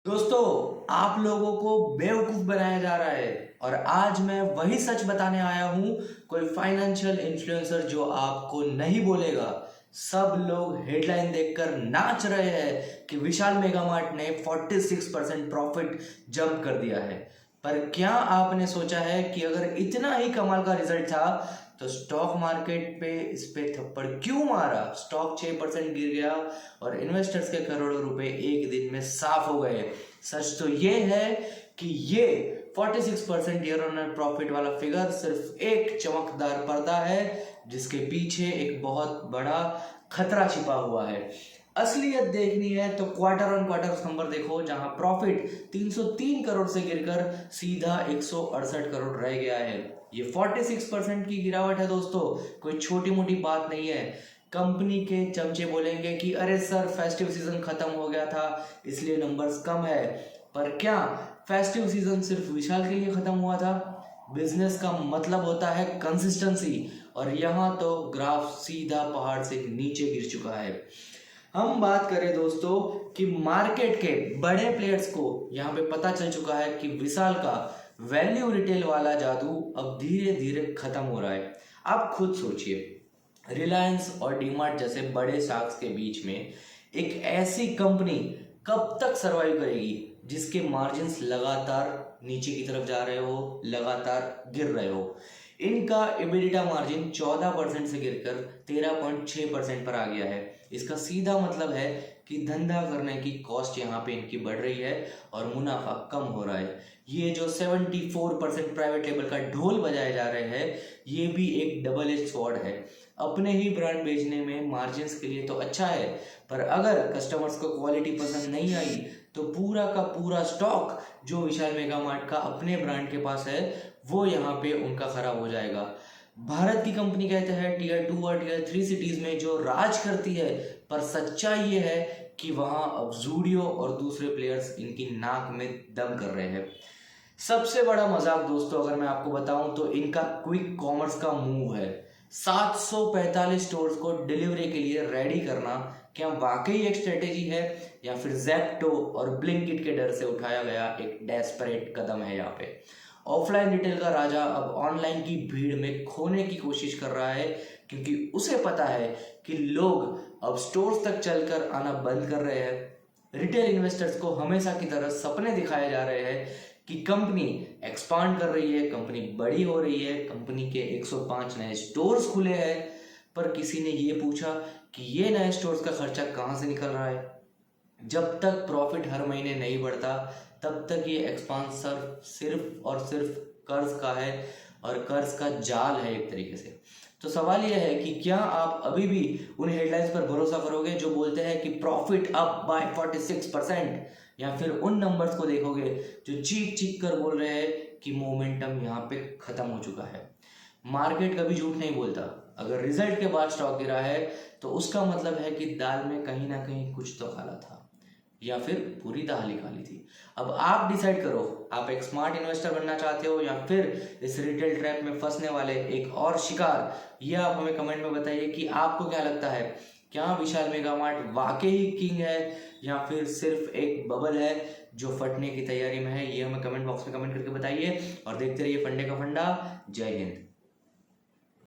दोस्तों, आप लोगों को बेवकूफ बनाया जा रहा है और आज मैं वही सच बताने आया हूं। कोई फाइनेंशियल इन्फ्लुएंसर जो आपको नहीं बोलेगा। सब लोग हेडलाइन देखकर नाच रहे हैं कि विशाल मेगा मार्ट ने 46% प्रॉफिट जंप कर दिया है। पर क्या आपने सोचा है कि अगर इतना ही कमाल का रिजल्ट था तो स्टॉक मार्केट पे इस पे थप्पड़ क्यों मारा? स्टॉक 6% गिर गया और इन्वेस्टर्स के करोड़ों रुपए एक दिन में साफ हो गए। सच तो ये है कि ये 46% ईयर ऑन ईयर प्रॉफिट वाला फिगर सिर्फ एक चमकदार पर्दा है जिसके पीछे एक बहुत बड़ा खतरा छिपा हुआ है। असलियत देखनी है तो क्वार्टर ऑन क्वार्टर नंबर देखो, जहां प्रॉफिट 303 करोड़ से गिरकर सीधा 168 करोड़ रह गया है। ये 46% की गिरावट है दोस्तों, कोई छोटी मोटी बात नहीं है। कंपनी के चमचे बोलेंगे कि अरे सर, फेस्टिव सीजन खत्म हो गया था इसलिए नंबर्स कम है। पर क्या फेस्टिव सीजन सिर्फ विशाल के लिए खत्म हुआ था? बिजनेस का मतलब होता है कंसिस्टेंसी, और यहाँ तो ग्राफ सीधा पहाड़ से नीचे गिर चुका है। हम बात करें दोस्तों कि मार्केट के बड़े प्लेयर्स को यहाँ पे पता चल चुका है कि विशाल का वैल्यू रिटेल वाला जादू अब धीरे धीरे खत्म हो रहा है। आप खुद सोचिए, रिलायंस और डीमार्ट जैसे बड़े स्टॉक्स के बीच में एक ऐसी कंपनी कब तक सरवाइव करेगी जिसके मार्जिन्स लगातार नीचे की तरफ जा रहे हो, लगातार गिर रहे हो। इनका एबिडिटा मार्जिन 14% से गिरकर 13.6% पर आ गया है। इसका सीधा मतलब है कि धंधा करने की कॉस्ट यहाँ पे इनकी बढ़ रही है और मुनाफा कम हो रहा है। ये जो 74% प्राइवेट लेबल का ढोल बजाए जा रहे हैं, ये भी एक डबल एज स्वॉर्ड है। अपने ही ब्रांड बेचने में मार्जिन्स के लिए तो अच्छा है, पर अगर कस्टमर्स को क्वालिटी पसंद नहीं आई तो पूरा का पूरा स्टॉक जो विशाल मेगा मार्ट का अपने ब्रांड के पास है वो यहाँ पे उनका खराब हो जाएगा। भारत की कंपनी कहते हैं टीयर 2 और टीयर 3 सिटीज में जो राज करती है, पर सच्चाई ये है कि वहां अब जूडियो और दूसरे प्लेयर्स इनकी नाक में दम कर रहे हैं। सबसे बड़ा मजाक दोस्तों अगर मैं आपको बताऊं तो इनका क्विक कॉमर्स का मूव है। 745 स्टोर्स को डिलीवरी के लिए रेडी करना क्या वाकई एक स्ट्रेटेजी है या फिर जेप्टो और ब्लिंकिट के डर से उठाया गया एक डेस्परेट कदम है? यहाँ पे ऑफलाइन रिटेल का राजा अब ऑनलाइन की भीड़ में खोने की कोशिश कर रहा है, क्योंकि उसे पता है कि लोग अब स्टोर्स तक चलकर आना बंद कर रहे हैं। रिटेल इन्वेस्टर्स को हमेशा की तरह सपने दिखाए जा रहे हैं कि कंपनी एक्सपांड कर रही है, कंपनी बड़ी हो रही है, कंपनी के 105 नए स्टोर्स खुले हैं। पर किसी ने ये पूछा कि ये नए स्टोर्स का खर्चा कहाँ से निकल रहा है? जब तक प्रॉफिट हर महीने नहीं बढ़ता तब तक ये एक्सपांसर सिर्फ और सिर्फ कर्ज का है, और कर्ज का जाल है एक तरीके से। तो सवाल यह है कि क्या आप अभी भी उन हेडलाइंस पर भरोसा करोगे जो बोलते हैं कि प्रॉफिट अप बाय 46%, या फिर उन नंबर्स को देखोगे जो चीख चीख कर बोल रहे हैं कि मोमेंटम यहाँ पे खत्म हो चुका है? मार्केट कभी झूठ नहीं बोलता। अगर रिजल्ट के बाद स्टॉक गिरा है तो उसका मतलब है कि दाल में कहीं ना कहीं कुछ तो काला था, या फिर पूरी दाल ही काली थी। अब आप डिसाइड करो, आप एक स्मार्ट इन्वेस्टर बनना चाहते हो या फिर इस रिटेल ट्रैप में फंसने वाले एक और शिकार? ये आप हमें कमेंट में बताइए कि आपको क्या लगता है, क्या विशाल मेगा मार्ट वाकई किंग है या फिर सिर्फ एक बबल है जो फटने की तैयारी में है? ये हमें कमेंट बॉक्स में कमेंट करके बताइए और देखते रहिए फंडे का फंडा। जय हिंद।